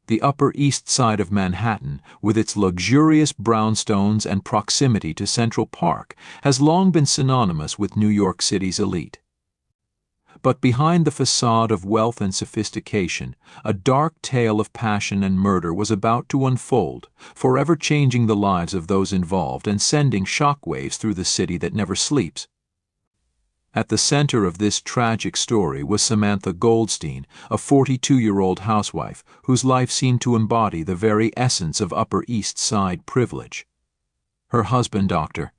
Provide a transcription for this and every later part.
The Upper East Side of Manhattan, with its luxurious brownstones and proximity to Central Park, has long been synonymous with New York City's elite. But behind the facade of wealth and sophistication, a dark tale of passion and murder was about to unfold, forever changing the lives of those involved and sending shockwaves through the city that never sleeps. At the center of this tragic story was Samantha Goldstein, a 42-year-old housewife whose life seemed to embody the very essence of Upper East Side privilege. Her husband, Dr.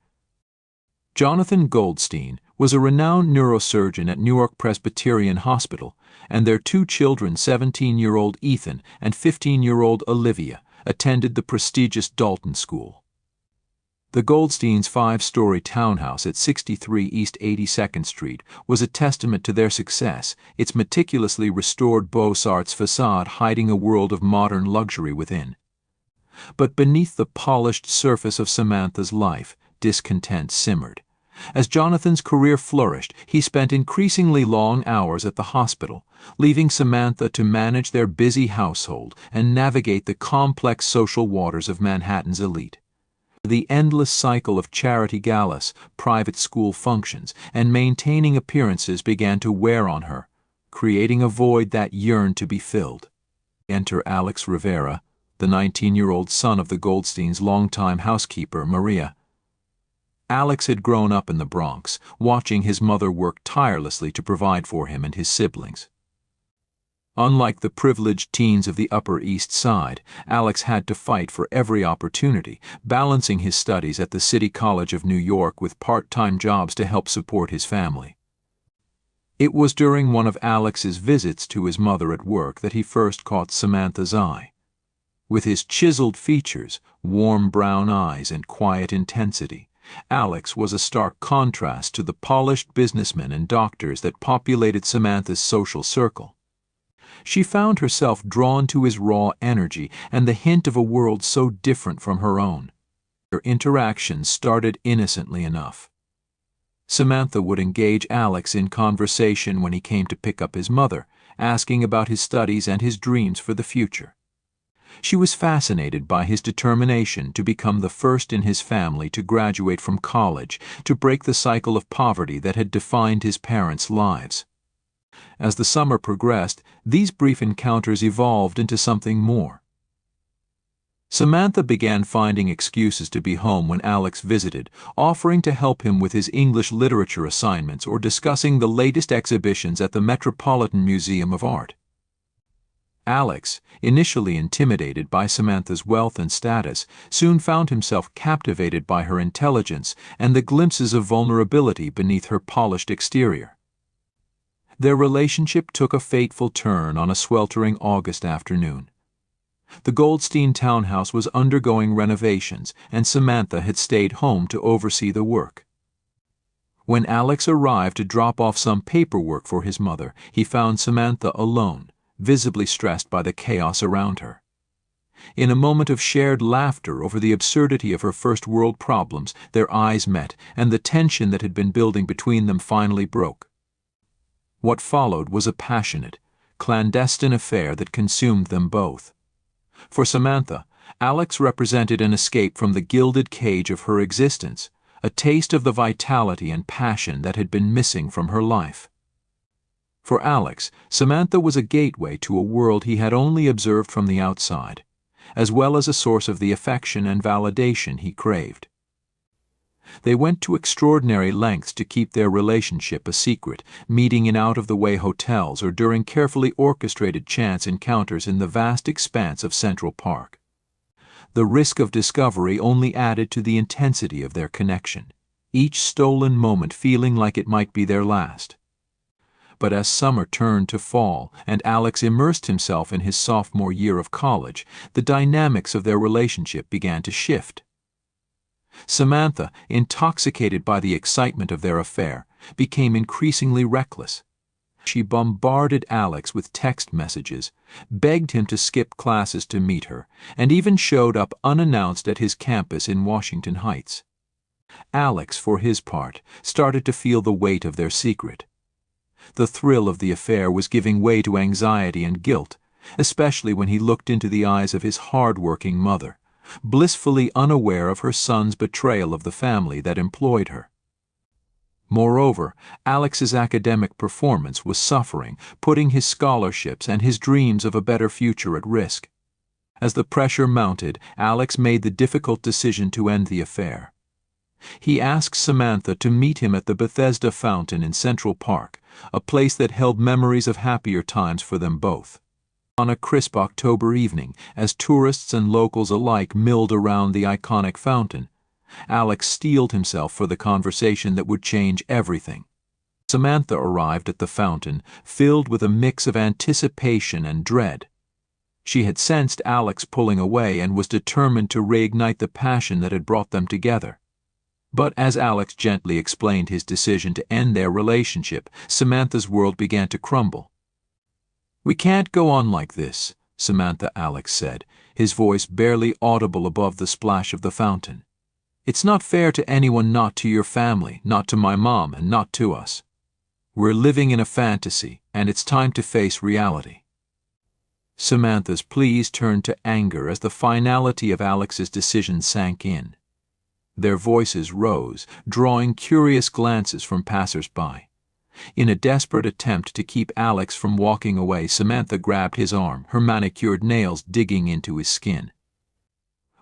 Jonathan Goldstein, was a renowned neurosurgeon at Newark Presbyterian Hospital, and their two children, 17-year-old Ethan and 15-year-old Olivia, attended the prestigious Dalton School. The Goldsteins' five-story townhouse at 63 East 82nd Street was a testament to their success, its meticulously restored Beaux-Arts facade hiding a world of modern luxury within. But beneath the polished surface of Samantha's life, discontent simmered. As Jonathan's career flourished, he spent increasingly long hours at the hospital, leaving Samantha to manage their busy household and navigate the complex social waters of Manhattan's elite. The endless cycle of charity galas, private school functions, and maintaining appearances began to wear on her, creating a void that yearned to be filled. Enter Alex Rivera, the 19-year-old son of the Goldsteins' longtime housekeeper, Maria. Alex had grown up in the Bronx, watching his mother work tirelessly to provide for him and his siblings. Unlike the privileged teens of the Upper East Side, Alex had to fight for every opportunity, balancing his studies at the City College of New York with part-time jobs to help support his family. It was during one of Alex's visits to his mother at work that he first caught Samantha's eye. With his chiseled features, warm brown eyes, and quiet intensity, Alex was a stark contrast to the polished businessmen and doctors that populated Samantha's social circle. She found herself drawn to his raw energy and the hint of a world so different from her own. Their interactions started innocently enough. Samantha would engage Alex in conversation when he came to pick up his mother, asking about his studies and his dreams for the future. She was fascinated by his determination to become the first in his family to graduate from college, to break the cycle of poverty that had defined his parents' lives. As the summer progressed, these brief encounters evolved into something more. Samantha began finding excuses to be home when Alex visited, offering to help him with his English literature assignments or discussing the latest exhibitions at the Metropolitan Museum of Art. Alex, initially intimidated by Samantha's wealth and status, soon found himself captivated by her intelligence and the glimpses of vulnerability beneath her polished exterior. Their relationship took a fateful turn on a sweltering August afternoon. The Goldstein townhouse was undergoing renovations, and Samantha had stayed home to oversee the work. When Alex arrived to drop off some paperwork for his mother, he found Samantha alone, visibly stressed by the chaos around her. In a moment of shared laughter over the absurdity of her first-world problems, their eyes met, and the tension that had been building between them finally broke. What followed was a passionate, clandestine affair that consumed them both. For Samantha, Alex represented an escape from the gilded cage of her existence, a taste of the vitality and passion that had been missing from her life. For Alex, Samantha was a gateway to a world he had only observed from the outside, as well as a source of the affection and validation he craved. They went to extraordinary lengths to keep their relationship a secret, meeting in out-of-the-way hotels or during carefully orchestrated chance encounters in the vast expanse of Central Park. The risk of discovery only added to the intensity of their connection, each stolen moment feeling like it might be their last. But as summer turned to fall and Alex immersed himself in his sophomore year of college, the dynamics of their relationship began to shift. Samantha, intoxicated by the excitement of their affair, became increasingly reckless. She bombarded Alex with text messages, begged him to skip classes to meet her, and even showed up unannounced at his campus in Washington Heights. Alex, for his part, started to feel the weight of their secret. The thrill of the affair was giving way to anxiety and guilt, especially when he looked into the eyes of his hard-working mother, blissfully unaware of her son's betrayal of the family that employed her. Moreover, Alex's academic performance was suffering, putting his scholarships and his dreams of a better future at risk. As the pressure mounted, Alex made the difficult decision to end the affair. He asked Samantha to meet him at the Bethesda Fountain in Central Park, a place that held memories of happier times for them both. On a crisp October evening, as tourists and locals alike milled around the iconic fountain, Alex steeled himself for the conversation that would change everything. Samantha arrived at the fountain, filled with a mix of anticipation and dread. She had sensed Alex pulling away and was determined to reignite the passion that had brought them together. But as Alex gently explained his decision to end their relationship, Samantha's world began to crumble. "We can't go on like this," Samantha Alex said, his voice barely audible above the splash of the fountain. "It's not fair to anyone, not to your family, not to my mom, and not to us. We're living in a fantasy, and it's time to face reality." Samantha's pleas turned to anger as the finality of Alex's decision sank in. Their voices rose, drawing curious glances from passers-by. In a desperate attempt to keep Alex from walking away, Samantha grabbed his arm, her manicured nails digging into his skin.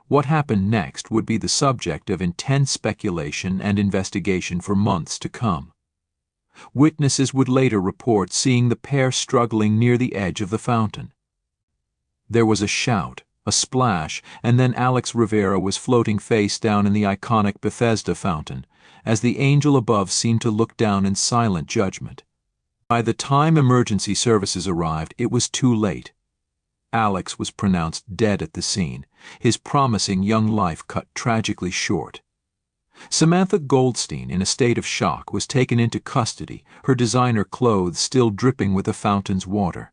What happened next would be the subject of intense speculation and investigation for months to come. Witnesses would later report seeing the pair struggling near the edge of the fountain. There was a shout, a splash, and then Alex Rivera was floating face down in the iconic Bethesda fountain, as the angel above seemed to look down in silent judgment. By the time emergency services arrived, it was too late. Alex was pronounced dead at the scene, his promising young life cut tragically short. Samantha Goldstein, in a state of shock, was taken into custody, her designer clothes still dripping with the fountain's water.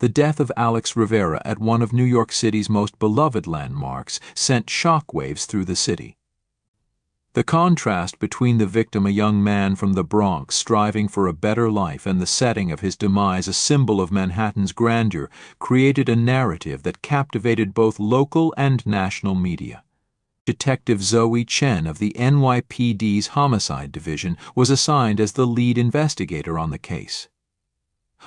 The death of Alex Rivera at one of New York City's most beloved landmarks sent shockwaves through the city. The contrast between the victim, a young man from the Bronx striving for a better life, and the setting of his demise, a symbol of Manhattan's grandeur, created a narrative that captivated both local and national media. Detective Zoe Chen of the NYPD's Homicide Division was assigned as the lead investigator on the case.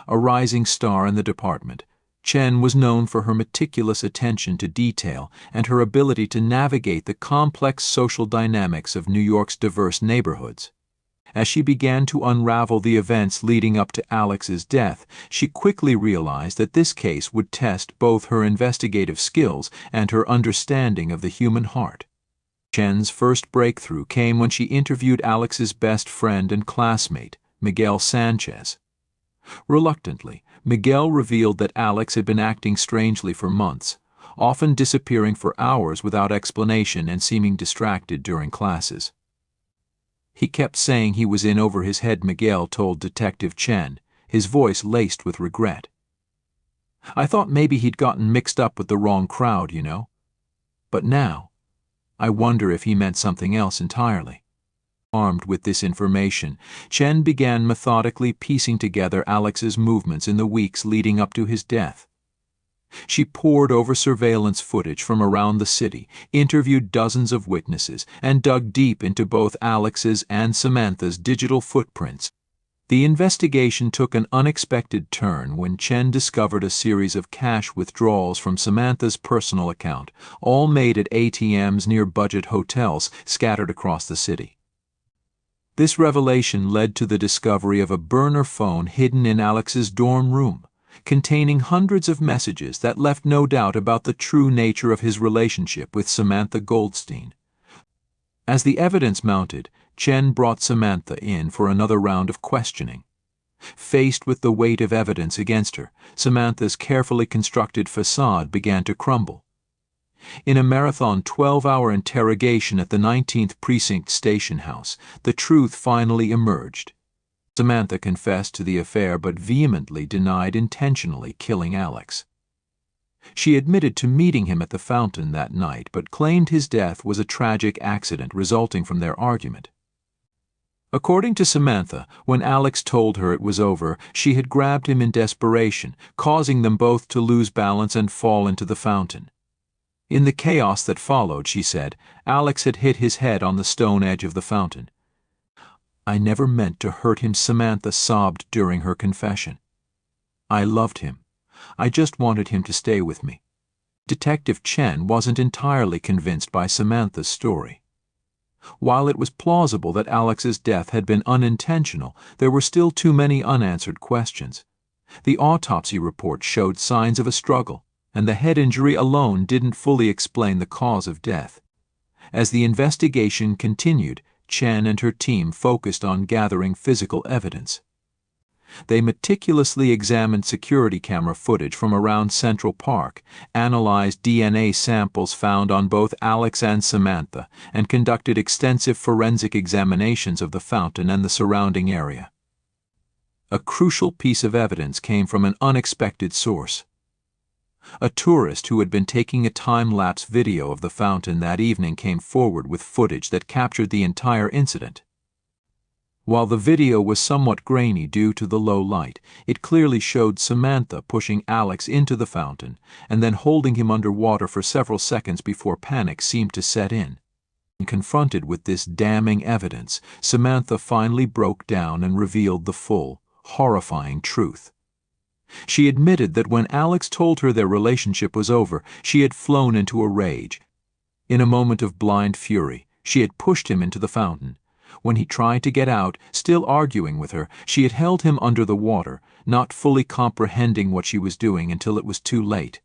A rising star in the department, Chen was known for her meticulous attention to detail and her ability to navigate the complex social dynamics of New York's diverse neighborhoods. As she began to unravel the events leading up to Alex's death, she quickly realized that this case would test both her investigative skills and her understanding of the human heart. Chen's first breakthrough came when she interviewed Alex's best friend and classmate, Miguel Sanchez. Reluctantly, Miguel revealed that Alex had been acting strangely for months, often disappearing for hours without explanation and seeming distracted during classes. "He kept saying he was in over his head," Miguel told Detective Chen, his voice laced with regret. "I thought maybe he'd gotten mixed up with the wrong crowd, you know. But now, I wonder if he meant something else entirely." Armed with this information, Chen began methodically piecing together Alex's movements in the weeks leading up to his death. She pored over surveillance footage from around the city, interviewed dozens of witnesses, and dug deep into both Alex's and Samantha's digital footprints. The investigation took an unexpected turn when Chen discovered a series of cash withdrawals from Samantha's personal account, all made at ATMs near budget hotels scattered across the city. This revelation led to the discovery of a burner phone hidden in Alex's dorm room, containing hundreds of messages that left no doubt about the true nature of his relationship with Samantha Goldstein. As the evidence mounted, Chen brought Samantha in for another round of questioning. Faced with the weight of evidence against her, Samantha's carefully constructed facade began to crumble. In a marathon 12-hour interrogation at the 19th Precinct Station House, the truth finally emerged. Samantha confessed to the affair but vehemently denied intentionally killing Alex. She admitted to meeting him at the fountain that night but claimed his death was a tragic accident resulting from their argument. According to Samantha, when Alex told her it was over, she had grabbed him in desperation, causing them both to lose balance and fall into the fountain. In the chaos that followed, she said, Alex had hit his head on the stone edge of the fountain. "I never meant to hurt him," Samantha sobbed during her confession. "I loved him. I just wanted him to stay with me." Detective Chen wasn't entirely convinced by Samantha's story. While it was plausible that Alex's death had been unintentional, there were still too many unanswered questions. The autopsy report showed signs of a struggle, and the head injury alone didn't fully explain the cause of death. As the investigation continued, Chen and her team focused on gathering physical evidence. They meticulously examined security camera footage from around Central Park, analyzed DNA samples found on both Alex and Samantha, and conducted extensive forensic examinations of the fountain and the surrounding area. A crucial piece of evidence came from an unexpected source. A tourist who had been taking a time-lapse video of the fountain that evening came forward with footage that captured the entire incident. While the video was somewhat grainy due to the low light, it clearly showed Samantha pushing Alex into the fountain and then holding him underwater for several seconds before panic seemed to set in. Confronted with this damning evidence, Samantha finally broke down and revealed the full, horrifying truth. She admitted that when Alex told her their relationship was over, she had flown into a rage. In a moment of blind fury, she had pushed him into the fountain. When he tried to get out, still arguing with her, she had held him under the water, not fully comprehending what she was doing until it was too late.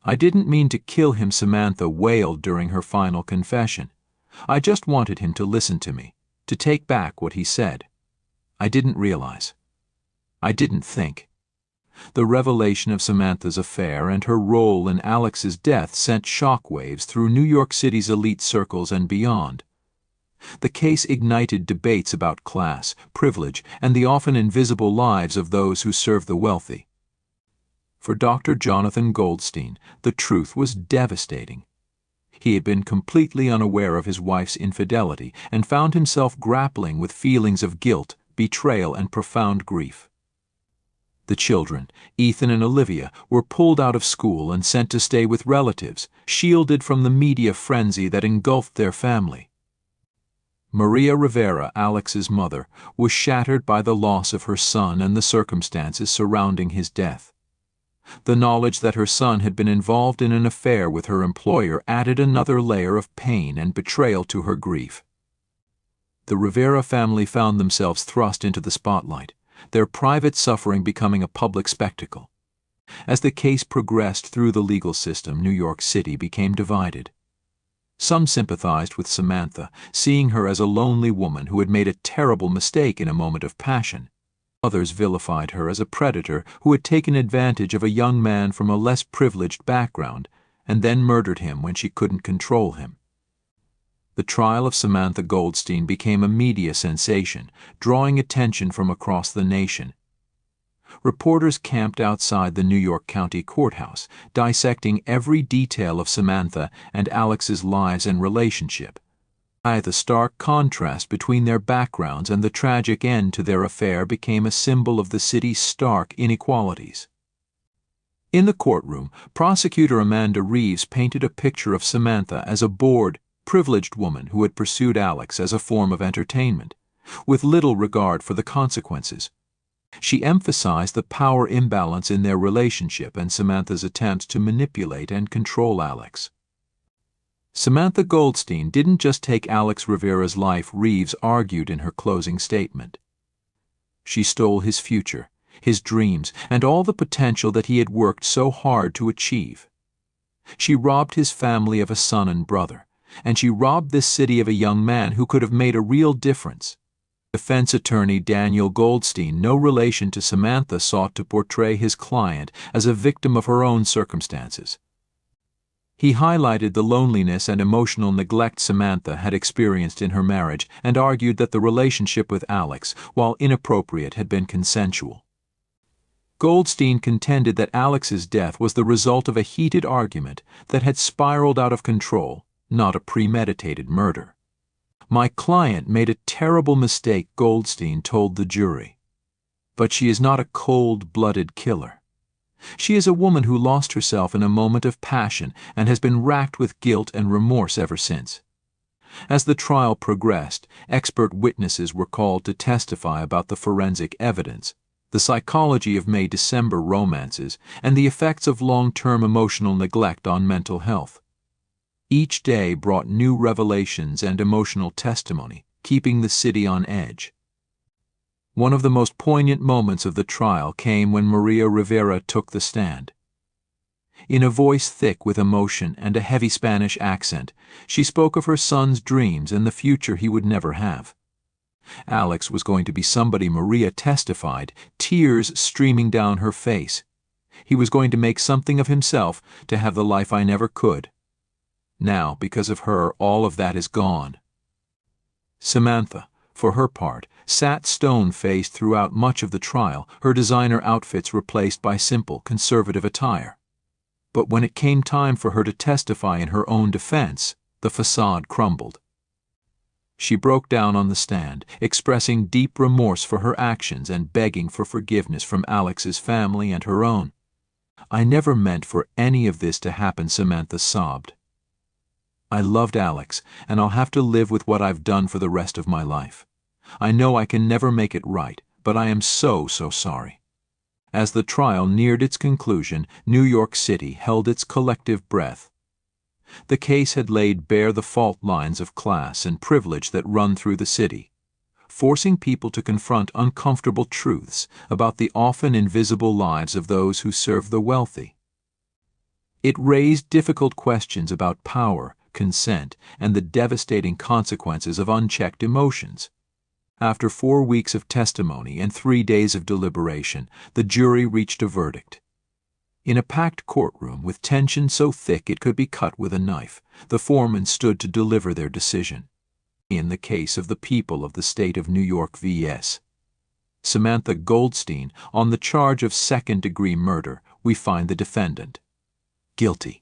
"I didn't mean to kill him," Samantha wailed during her final confession. "I just wanted him to listen to me, to take back what he said. I didn't realize. I didn't think." The revelation of Samantha's affair and her role in Alex's death sent shockwaves through New York City's elite circles and beyond. The case ignited debates about class, privilege, and the often invisible lives of those who serve the wealthy. For Dr. Jonathan Goldstein, the truth was devastating. He had been completely unaware of his wife's infidelity and found himself grappling with feelings of guilt, betrayal, and profound grief. The children, Ethan and Olivia, were pulled out of school and sent to stay with relatives, shielded from the media frenzy that engulfed their family. Maria Rivera, Alex's mother, was shattered by the loss of her son and the circumstances surrounding his death. The knowledge that her son had been involved in an affair with her employer added another layer of pain and betrayal to her grief. The Rivera family found themselves thrust into the spotlight, their private suffering becoming a public spectacle. As the case progressed through the legal system, New York City became divided. Some sympathized with Samantha, seeing her as a lonely woman who had made a terrible mistake in a moment of passion. Others vilified her as a predator who had taken advantage of a young man from a less privileged background and then murdered him when she couldn't control him. The trial of Samantha Goldstein became a media sensation, drawing attention from across the nation. Reporters camped outside the New York County Courthouse, dissecting every detail of Samantha and Alex's lives and relationship. The stark contrast between their backgrounds and the tragic end to their affair became a symbol of the city's stark inequalities. In the courtroom, prosecutor Amanda Reeves painted a picture of Samantha as a bored, privileged woman who had pursued Alex as a form of entertainment, with little regard for the consequences. She emphasized the power imbalance in their relationship and Samantha's attempts to manipulate and control Alex. Samantha Goldstein didn't just take Alex Rivera's life, Reeves argued in her closing statement. She stole his future, his dreams, and all the potential that he had worked so hard to achieve. She robbed his family of a son and brother, and she robbed this city of a young man who could have made a real difference. Defense attorney Daniel Goldstein, no relation to Samantha, sought to portray his client as a victim of her own circumstances. He highlighted the loneliness and emotional neglect Samantha had experienced in her marriage and argued that the relationship with Alex, while inappropriate, had been consensual. Goldstein contended that Alex's death was the result of a heated argument that had spiraled out of control, not a premeditated murder. "My client made a terrible mistake," Goldstein told the jury. "But she is not a cold-blooded killer. She is a woman who lost herself in a moment of passion and has been racked with guilt and remorse ever since." As the trial progressed, expert witnesses were called to testify about the forensic evidence, the psychology of May-December romances, and the effects of long-term emotional neglect on mental health. Each day brought new revelations and emotional testimony, keeping the city on edge. One of the most poignant moments of the trial came when Maria Rivera took the stand. In a voice thick with emotion and a heavy Spanish accent, she spoke of her son's dreams and the future he would never have. Alex was going to be somebody, Maria testified, tears streaming down her face. He was going to make something of himself, to have the life I never could. Now, because of her, all of that is gone. Samantha, for her part, sat stone-faced throughout much of the trial, her designer outfits replaced by simple, conservative attire. But when it came time for her to testify in her own defense, the facade crumbled. She broke down on the stand, expressing deep remorse for her actions and begging for forgiveness from Alex's family and her own. "I never meant for any of this to happen," Samantha sobbed. "I loved Alex, and I'll have to live with what I've done for the rest of my life. I know I can never make it right, but I am so sorry." As the trial neared its conclusion, New York City held its collective breath. The case had laid bare the fault lines of class and privilege that run through the city, forcing people to confront uncomfortable truths about the often invisible lives of those who serve the wealthy. It raised difficult questions about power, consent, and the devastating consequences of unchecked emotions. After 4 weeks of testimony and 3 days of deliberation, the jury reached a verdict. In a packed courtroom with tension so thick it could be cut with a knife, the foreman stood to deliver their decision. In the case of the people of the state of New York vs. Samantha Goldstein, on the charge of second-degree murder, we find the defendant guilty.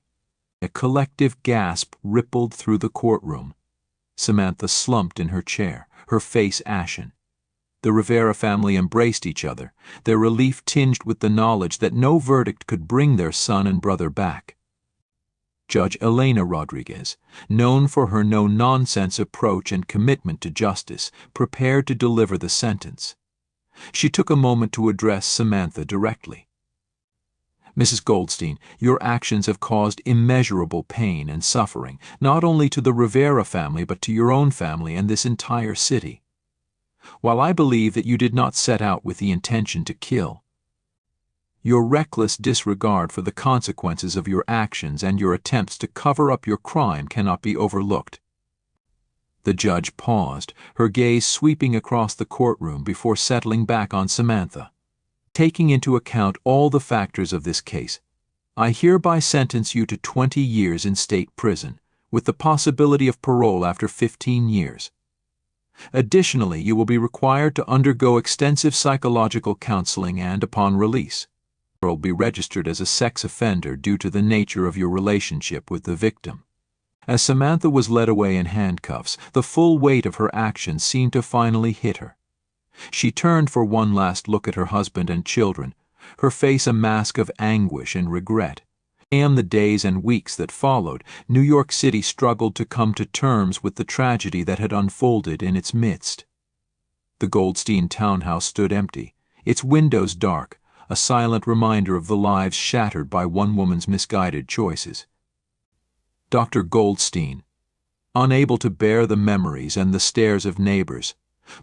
A collective gasp rippled through the courtroom. Samantha slumped in her chair, her face ashen. The Rivera family embraced each other, their relief tinged with the knowledge that no verdict could bring their son and brother back. Judge Elena Rodriguez, known for her no-nonsense approach and commitment to justice, prepared to deliver the sentence. She took a moment to address Samantha directly. "Mrs. Goldstein, your actions have caused immeasurable pain and suffering, not only to the Rivera family but to your own family and this entire city. While I believe that you did not set out with the intention to kill, your reckless disregard for the consequences of your actions and your attempts to cover up your crime cannot be overlooked." The judge paused, her gaze sweeping across the courtroom before settling back on Samantha. "Taking into account all the factors of this case, I hereby sentence you to 20 years in state prison, with the possibility of parole after 15 years. Additionally, you will be required to undergo extensive psychological counseling and, upon release, you will be registered as a sex offender due to the nature of your relationship with the victim." As Samantha was led away in handcuffs, the full weight of her actions seemed to finally hit her. She turned for one last look at her husband and children, her face a mask of anguish and regret. In the days and weeks that followed, New York City struggled to come to terms with the tragedy that had unfolded in its midst. The Goldstein townhouse stood empty, its windows dark, a silent reminder of the lives shattered by one woman's misguided choices. Dr. Goldstein, unable to bear the memories and the stares of neighbors,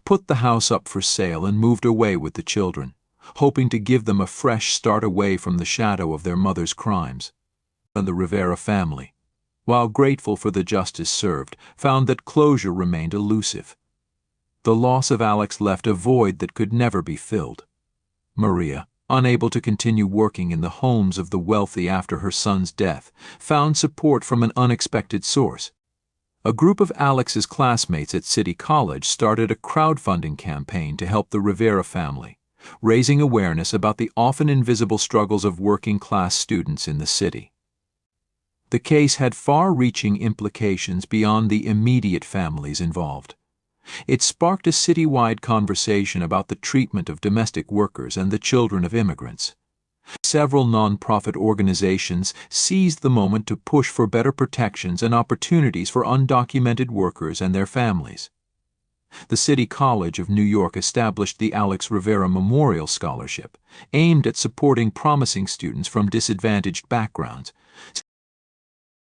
put the house up for sale and moved away with the children, hoping to give them a fresh start away from the shadow of their mother's crimes. And the Rivera family, while grateful for the justice served, found that closure remained elusive. The loss of Alex left a void that could never be filled. Maria, unable to continue working in the homes of the wealthy after her son's death, found support from an unexpected source. A group of Alex's classmates at City College started a crowdfunding campaign to help the Rivera family, raising awareness about the often invisible struggles of working-class students in the city. The case had far-reaching implications beyond the immediate families involved. It sparked a citywide conversation about the treatment of domestic workers and the children of immigrants. Several nonprofit organizations seized the moment to push for better protections and opportunities for undocumented workers and their families. The City College of New York established the Alex Rivera Memorial Scholarship, aimed at supporting promising students from disadvantaged backgrounds.